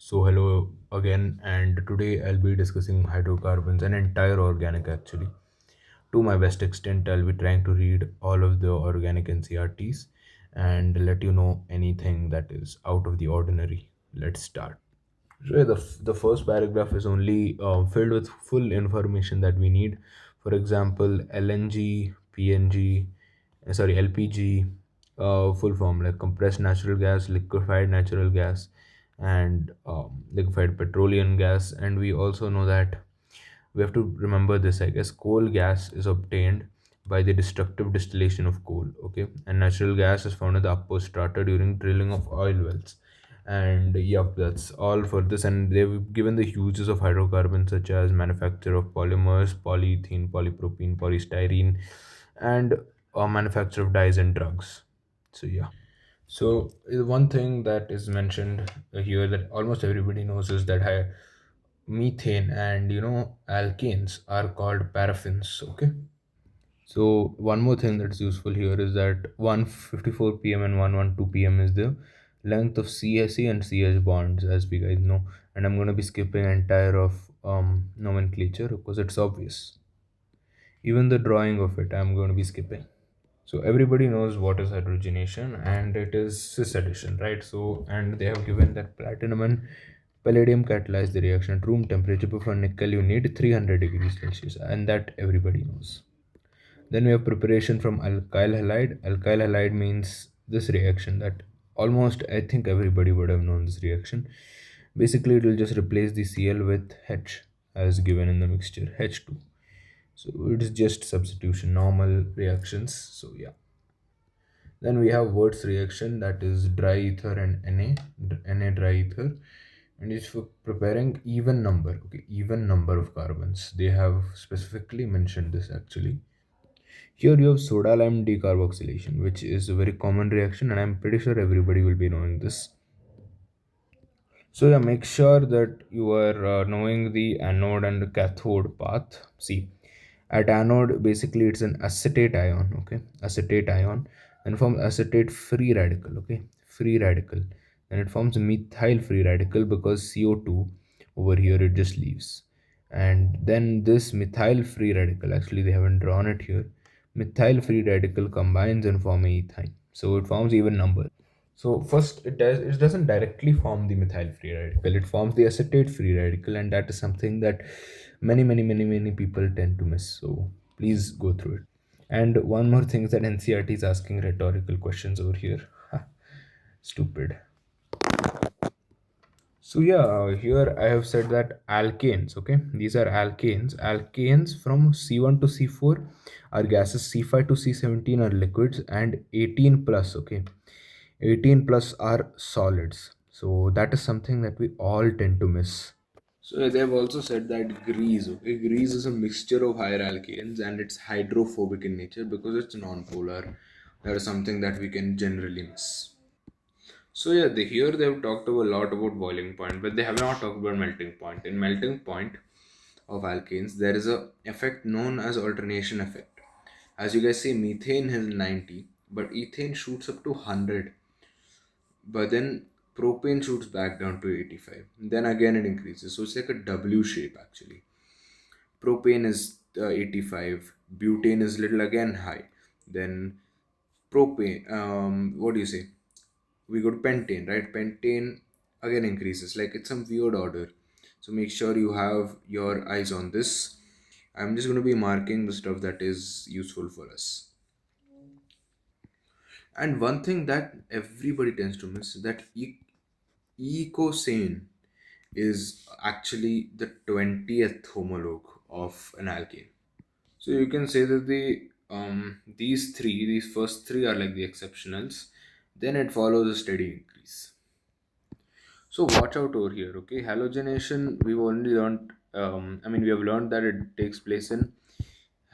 So hello again, and today I'll be discussing hydrocarbons, an entire organic actually. To my best extent, I'll be trying to read all of the organic NCRTs and let you know anything that is out of the ordinary. Let's start. So yeah, the first paragraph is only filled with full information that we need. For example, LNG, PNG, LPG, full form like compressed natural gas, liquefied natural gas, and liquefied petroleum gas. And we also know that we have to remember this. I guess coal gas is obtained by the destructive distillation of coal. Okay, and natural gas is found in the upper strata during drilling of oil wells. And yep, that's all for this. And they've given the uses of hydrocarbons such as manufacture of polymers, polyethylene, polypropylene, polystyrene, and manufacture of dyes and drugs. So yeah. So one thing that is mentioned here that almost everybody knows is that methane and alkanes are called paraffins. Okay. So one more thing that's useful here is that 154 p.m. and 112 p.m. is the length of CSE and CS bonds, as we guys know. And I'm going to be skipping entire of nomenclature because it's obvious. Even the drawing of it, I'm going to be skipping. So everybody knows what is hydrogenation, and it is cis addition, right? So and they have given that platinum and palladium catalyze the reaction at room temperature. But for nickel, you need 300 degrees Celsius, and that everybody knows. Then we have preparation from alkyl halide. Alkyl halide means this reaction that almost I think everybody would have known this reaction. Basically, it will just replace the Cl with H as given in the mixture H2. So it is just substitution, normal reactions. So yeah. Then we have Wirtz reaction, that is dry ether and Na dry ether, and it's for preparing even number, okay, even number of carbons. They have specifically mentioned this actually. Here you have soda lime decarboxylation, which is a very common reaction, and I'm pretty sure everybody will be knowing this. So yeah, make sure that you are knowing the anode and cathode path. See, at anode, basically it's an acetate ion, okay, acetate ion, and forms acetate free radical, okay, free radical. Then it forms a methyl free radical because CO2 over here it just leaves, and then this methyl free radical, actually they haven't drawn it here. Methyl free radical combines and form a ethine, so it forms even number. So first it doesn't directly form the methyl free radical. It forms the acetate free radical, and that is something that many people tend to miss. So please go through it. And one more thing is that NCRT is asking rhetorical questions over here. Stupid. So yeah, here I have said that alkanes, okay, these are alkanes. Alkanes from C1 to C4 are gases, C5 to C17 are liquids, and 18 plus, okay, 18 plus are solids. So that is something that we all tend to miss. So they've also said that grease, okay, grease is a mixture of higher alkanes and it's hydrophobic in nature because it's non-polar. That is something that we can generally miss. So yeah, here they have talked a lot about boiling point, but they have not talked about melting point. In melting point of alkanes, there is a effect known as alternation effect. As you guys see, methane has 90, but ethane shoots up to 100. But then propane shoots back down to 85. Then again it increases. So it's like a W shape actually. Propane is 85. Butane is little again high. Then propane, what do you say? We go to pentane, right? Pentane again increases. Like it's some weird order. So make sure you have your eyes on this. I'm just going to be marking the stuff that is useful for us. And one thing that everybody tends to miss is that ecosane is actually the 20th homologue of an alkane. So you can say that these first three are like the exceptionals. Then it follows a steady increase. So watch out over here, okay? Halogenation, we've only learned, we have learned that it takes place in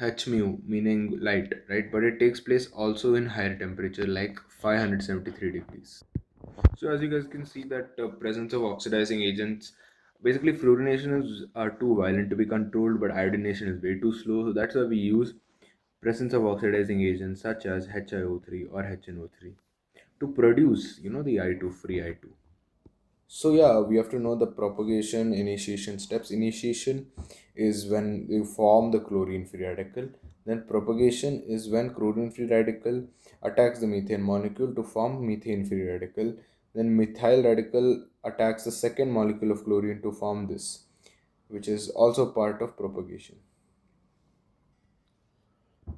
H mu, meaning light, right? But it takes place also in higher temperature, like 573 degrees. So as you guys can see that presence of oxidizing agents, basically fluorination is too violent to be controlled, but iodination is way too slow. So that's why we use presence of oxidizing agents such as HiO3 or HNO3 to produce, the I2 free I2. So yeah, we have to know the propagation initiation steps. Initiation is when you form the chlorine free radical. Then propagation is when chlorine free radical attacks the methane molecule to form methane free radical. Then methyl radical attacks the second molecule of chlorine to form this, which is also part of propagation.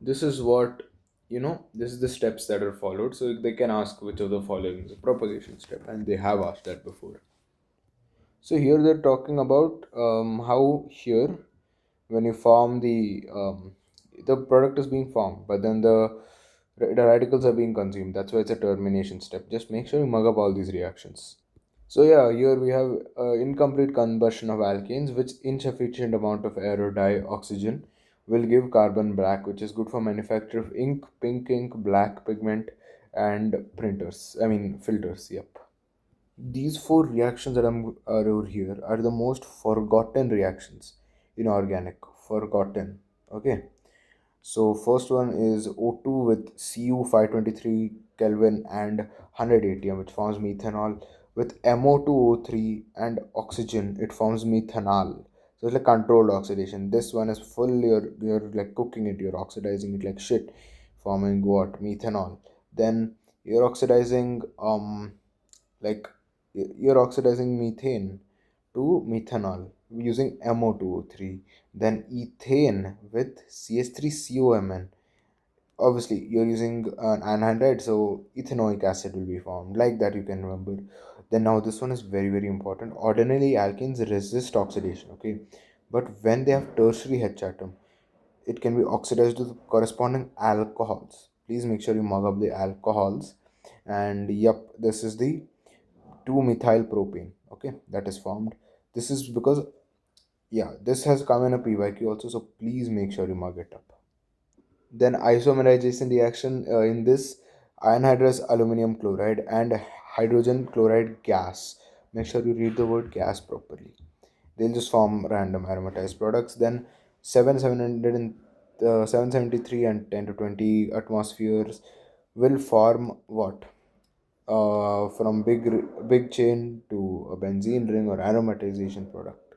This is what, this is the steps that are followed. So they can ask which of the following is a propagation step, and they have asked that before. So here they're talking about how here when you form the product is being formed, but then the radicals are being consumed. That's why it's a termination step. Just make sure you mug up all these reactions. So yeah, here we have incomplete combustion of alkanes, which insufficient amount of air or dioxygen will give carbon black, which is good for manufacture of ink, pink ink, black pigment, and printers. I mean filters. Yep. These four reactions that are over here are the most forgotten reactions in organic. Forgotten. Okay. So first one is O2 with Cu 523 Kelvin and 100 atm, which forms methanol. With MO2O3 and oxygen, it forms methanol. So it's like controlled oxidation. This one is full. You're like cooking it. You're oxidizing it like shit, forming what methanol. Then you're oxidizing like you're oxidizing methane to methanol using MO2O3. Then ethane with CH3COMN. Obviously, you're using an anhydride, so ethanoic acid will be formed. Like that, you can remember. Then now this one is very very important. Ordinarily, alkenes resist oxidation. Okay, but when they have tertiary H atom, it can be oxidized to the corresponding alcohols. Please make sure you mug up the alcohols. And yep, this is the 2-methyl propane. Okay, that is formed. This is because, yeah, this has come in a PYQ also, so please make sure you mug it up. Then isomerization reaction, in this anhydrous aluminum chloride and hydrogen chloride gas. Make sure you read the word gas properly. They'll just form random aromatized products. Then 700 and 773 and 10 to 20 atmospheres will form what? From big chain to a benzene ring or aromatization product.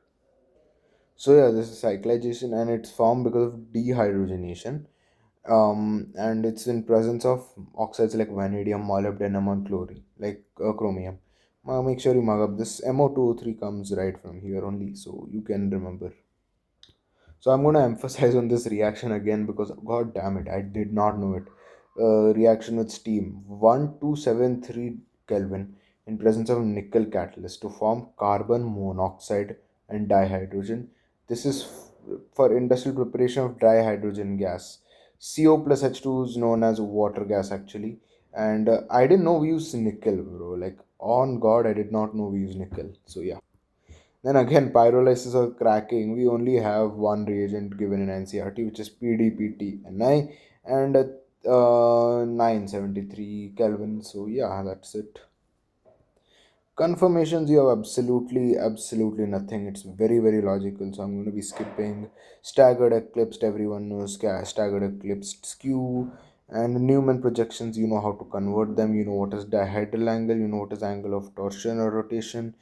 So yeah, this is cyclization, and it's formed because of dehydrogenation. And it's in presence of oxides like vanadium, molybdenum, and chlorine, like chromium. Make sure you mug up this. MO2O3 comes right from here only, so you can remember. So I'm going to emphasize on this reaction again because god damn it, I did not know it. Reaction with steam 1273 Kelvin in presence of nickel catalyst to form carbon monoxide and dihydrogen. This is for industrial preparation of dry hydrogen gas. CO plus H2 is known as water gas actually. And I didn't know we use nickel, bro. Like, on God, I did not know we use nickel. So yeah. Then again, pyrolysis or cracking, we only have one reagent given in NCRT, which is PDPTNI and 973 Kelvin. So yeah, that's it. Confirmations, you have absolutely nothing. It's very, very logical. So I'm going to be skipping staggered eclipsed. Everyone knows staggered eclipsed skew. And Newman projections, you know how to convert them. You know what is dihedral angle. You know what is angle of torsion or rotation.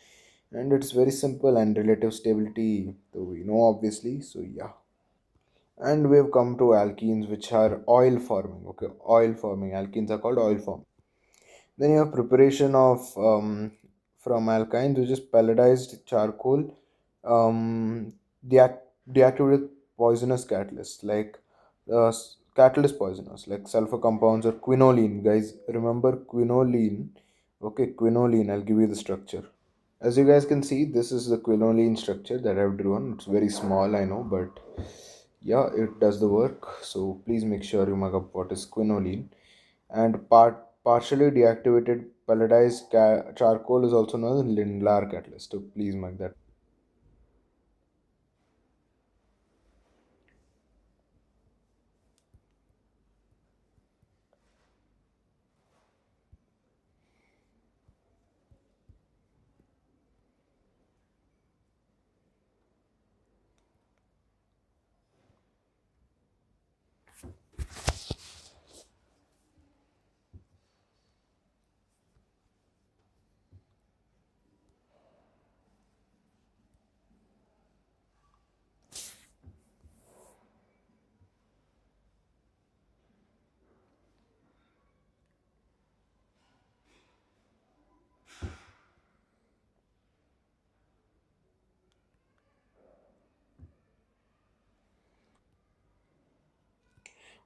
And it's very simple, and relative stability, so we know obviously. So yeah. And we've come to alkenes, which are oil forming. Okay, oil forming. Alkenes are called oil forming. Then you have preparation of from alkynes, which is pelletized charcoal, deactivated with poisonous catalysts like catalyst poisonous like sulfur compounds or quinoline. Guys, remember quinoline. Okay, quinoline. I'll give you the structure. As you guys can see, this is the quinoline structure that I've drawn. It's very small, I know, but yeah, it does the work. So please make sure you mark up what is quinoline. And partially deactivated pelletized charcoal is also known as Lindlar catalyst. So please mark that.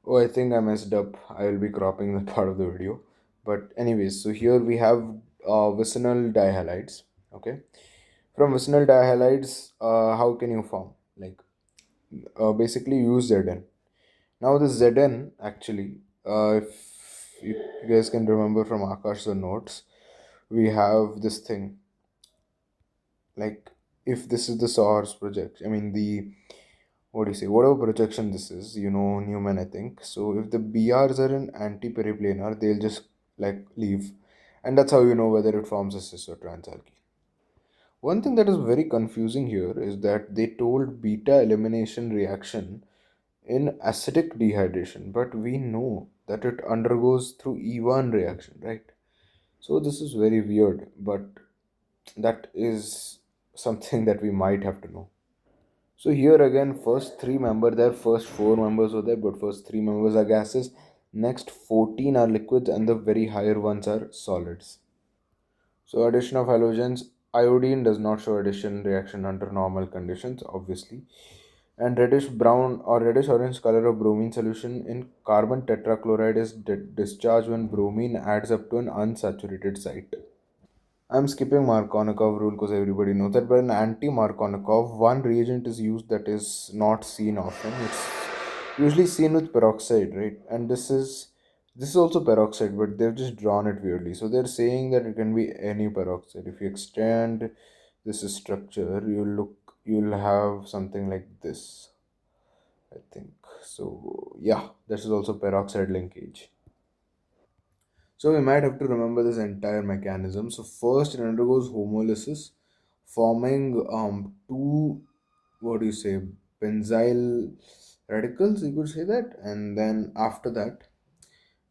Oh, I think I messed up. I will be cropping the part of the video. But anyways, so here we have vicinal dihalides. Okay. From vicinal dihalides, how can you form? Like basically use Zn. Now the Zn actually, if you guys can remember from Akash's notes, we have this thing like if this is the source project. I mean the what do you say? Whatever projection this is, Newman, I think. So if the BRs are in anti-periplanar, they'll just like leave, and that's how you know whether it forms a cis or trans alkene. One thing that is very confusing here is that they told beta elimination reaction in acidic dehydration, but we know that it undergoes through E1 reaction, right? So this is very weird, but that is something that we might have to know. So here again, first three member there, first four members were there, but first three members are gases. Next 14 are liquids, and the very higher ones are solids. So addition of halogens, iodine does not show addition reaction under normal conditions, obviously. And reddish brown or reddish orange color of bromine solution in carbon tetrachloride is discharged when bromine adds up to an unsaturated site. I'm skipping Markovnikov rule because everybody knows that. But in anti-Markovnikov, one reagent is used that is not seen often. It's usually seen with peroxide, right? And this is also peroxide, but they've just drawn it weirdly. So they're saying that it can be any peroxide. If you extend this structure, you'll have something like this, I think. So yeah, this is also peroxide linkage. So we might have to remember this entire mechanism. So first it undergoes homolysis, forming two, what do you say, benzyl radicals, you could say that, and then after that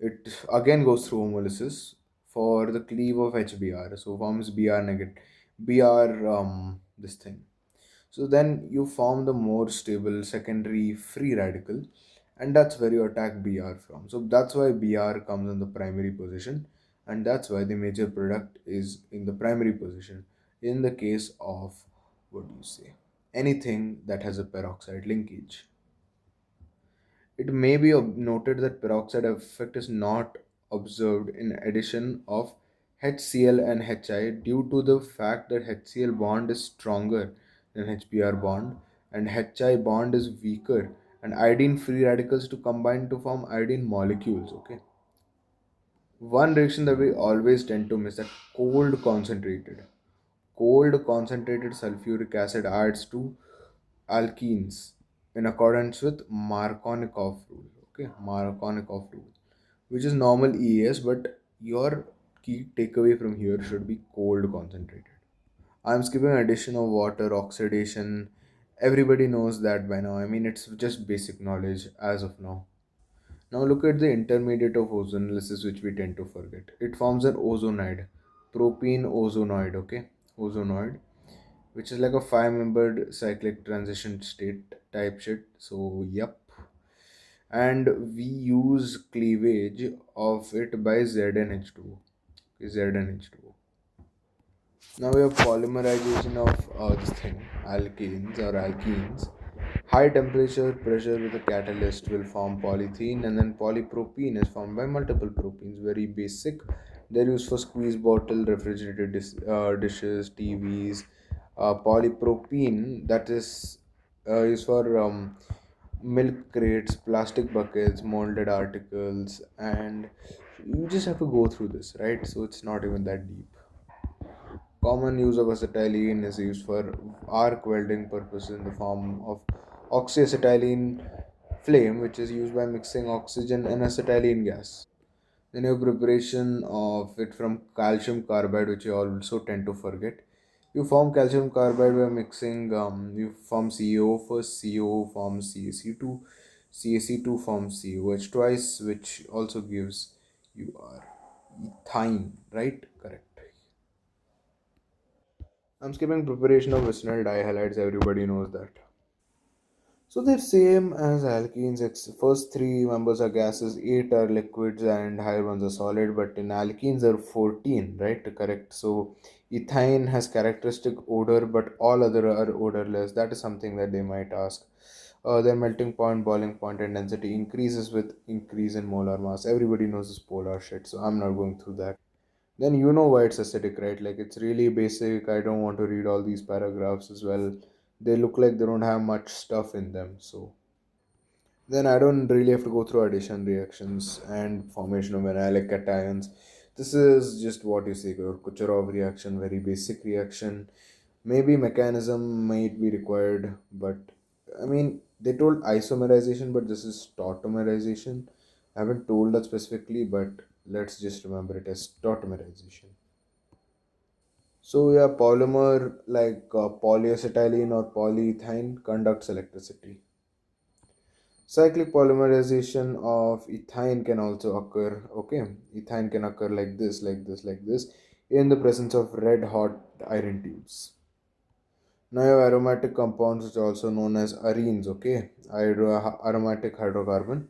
it again goes through homolysis for the cleave of HBr. So forms Br negative, Br this thing. So then you form the more stable secondary free radical, and that's where you attack Br from. So that's why Br comes in the primary position, and that's why the major product is in the primary position in the case of, what do you say, anything that has a peroxide linkage. It may be noted that peroxide effect is not observed in addition of HCl and HI due to the fact that HCl bond is stronger than HBr bond and HI bond is weaker, and iodine free radicals to combine to form iodine molecules. Okay. One reaction that we always tend to miss that cold concentrated sulfuric acid adds to alkenes in accordance with Markovnikov rule. Okay, Markovnikov rule, which is normal EAS, but your key takeaway from here should be cold concentrated. I'm skipping addition of water, oxidation. Everybody knows that by now. I mean, it's just basic knowledge as of now. Now look at the intermediate of ozonolysis, which we tend to forget. It forms an ozonide, propene ozonoid. Okay, ozonoid, which is like a five-membered cyclic transition state type shit. So, yep. And we use cleavage of it by ZnH2. ZnH2. Now we have polymerization of this thing, alkanes or alkenes. High temperature pressure with a catalyst will form polythene, and then polypropene is formed by multiple propenes. Very basic. They're used for squeeze bottle, refrigerated dishes, TVs. Polypropene, that is used for milk crates, plastic buckets, molded articles, and you just have to go through this, right? So it's not even that deep. Common use of acetylene is used for arc welding purposes in the form of oxyacetylene flame, which is used by mixing oxygen and acetylene gas. Then your preparation of it from calcium carbide, which you also tend to forget. You form calcium carbide by mixing, you form CaO first, CaO forms CaC2, CaC2 forms COH twice, which also gives you ethine, right? Correct. I'm skipping preparation of vicinal dihalides, everybody knows that. So they're same as alkenes. First three members are gases, eight are liquids, and higher ones are solid. But in alkenes, there are 14, right? Correct. So ethine has characteristic odor, but all other are odorless. That is something that they might ask. Their melting point, boiling point, and density increases with increase in molar mass. Everybody knows this polar shit, so I'm not going through that. Then you know why it's acidic, right? Like it's really basic. I don't want to read all these paragraphs as well. They look like they don't have much stuff in them, so then I don't really have to go through addition reactions and formation of vinylic cations. This is just what you say, Kucherov reaction, very basic reaction. Maybe mechanism might be required, but I mean, they told isomerization, but this is tautomerization. I haven't told that specifically, but let's just remember it as tautomerization. So, yeah, polymer like polyacetylene or polyethylene conducts electricity. Cyclic polymerization of ethine can also occur. Okay, ethine can occur like this, like this, like this, in the presence of red hot iron tubes. Now, you have aromatic compounds, which are also known as arenes. Okay, aromatic hydrocarbon.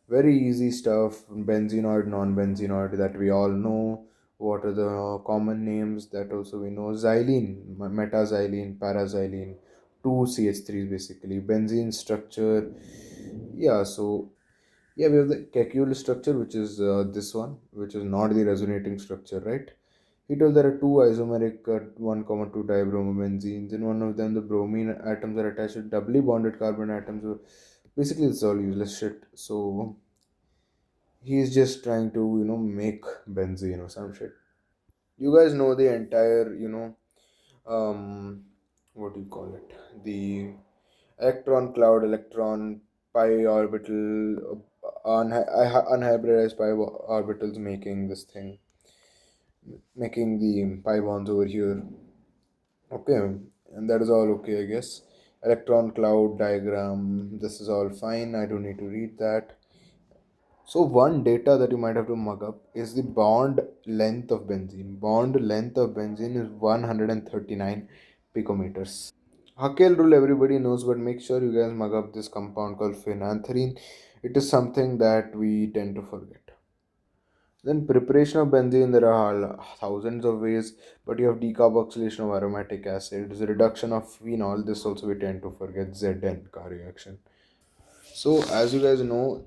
Very easy stuff. Benzenoid, non-benzenoid, that we all know. What are the common names that also we know? Xylene, metaxylene, paraxylene, two CH3s basically. Benzene structure. Yeah, so yeah, we have the Kekulé structure, which is this one, which is not the resonating structure, right? He told there are two isomeric 1, 2 dibromobenzenes. In one of them, the bromine atoms are attached to doubly bonded carbon atoms. So basically, it's all useless shit. So he's just trying to, make benzene or some shit. You guys know the entire, um, what do you call it? The electron cloud, electron pi orbital, unhybridized pi orbitals making this thing, making the pi bonds over here. Okay, and that is all okay, I guess. Electron cloud diagram, this is all fine. I don't need to read that. So one data that you might have to mug up is the bond length of benzene. Bond length of benzene is 139 picometers. Hakel rule everybody knows, but make sure you guys mug up this compound called phenanthrene. It is something that we tend to forget. Then preparation of benzene, there are thousands of ways, but you have decarboxylation of aromatic acids, reduction of phenol. This also we tend to forget. ZN car reaction. So, as you guys know,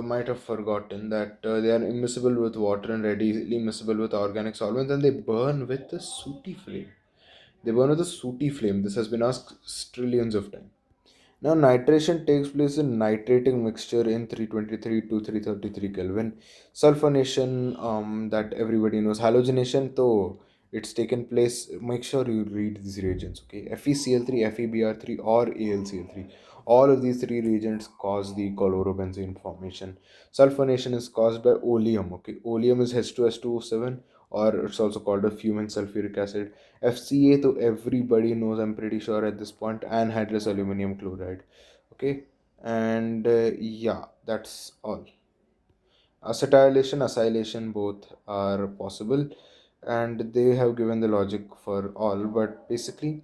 might have forgotten that they are immiscible with water and readily miscible with organic solvents, and they burn with a sooty flame. They burn with a sooty flame. This has been asked trillions of times. Now, nitration takes place in nitrating mixture in 323 to 333 Kelvin. Sulfonation, that everybody knows. Halogenation, though, it's taken place. Make sure you read these reagents, okay? FeCl3, FeBr3, or AlCl3. All of these three reagents cause the chlorobenzene formation. Sulfonation is caused by oleum, okay? Oleum is H2S2O7, or it's also called a fuming sulfuric acid. FCA to everybody knows, I'm pretty sure at this point, anhydrous aluminum chloride. Okay, and yeah, that's all. Acetylation, acylation, both are possible, and they have given the logic for all. But basically,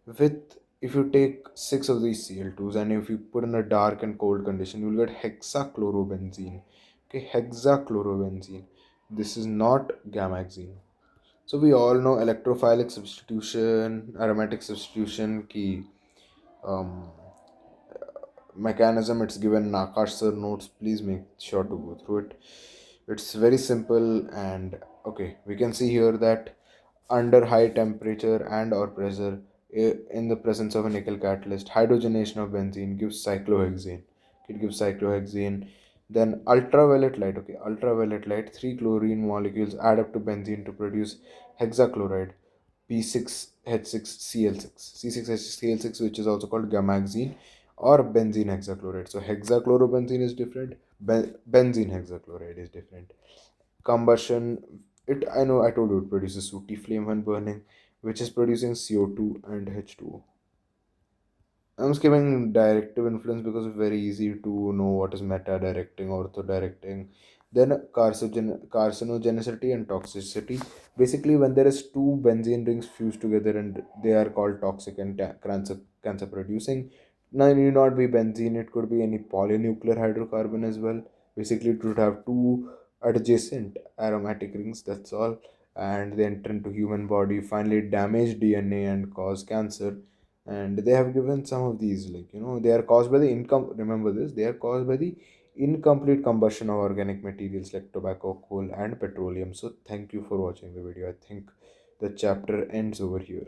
with if you take six of these Cl2s and if you put in a dark and cold condition, you'll get hexachlorobenzene. Okay, hexachlorobenzene. This is not gamaxene. So we all know electrophilic substitution, aromatic substitution key um, mechanism. It's given in Akash sir notes. Please make sure to go through it. It's very simple and okay. We can see here that under high temperature and or pressure, in the presence of a nickel catalyst, hydrogenation of benzene gives cyclohexane. It gives cyclohexane. Then ultraviolet light. Okay, ultraviolet light. Three chlorine molecules add up to benzene to produce hexachloride. P6H6Cl6, C6H6Cl6, which is also called gamaxene or benzene hexachloride. So hexachlorobenzene is different, benzene hexachloride is different. Combustion, it I know I told you it produces sooty flame when burning, which is producing CO2 and H2O. I'm skipping directive influence because it's very easy to know what is meta directing, ortho directing. Then carcinogenicity and toxicity. Basically, when there is two benzene rings fused together and they are called toxic and cancer producing. Now, it need not be benzene, it could be any polynuclear hydrocarbon as well. Basically, it would have two adjacent aromatic rings, that's all. And they enter into human body, finally damage DNA and cause cancer. And they have given some of these, like, they are caused by the income, remember this, they are caused by the incomplete combustion of organic materials like tobacco, coal, and petroleum. So thank you for watching the video. I think the chapter ends over here.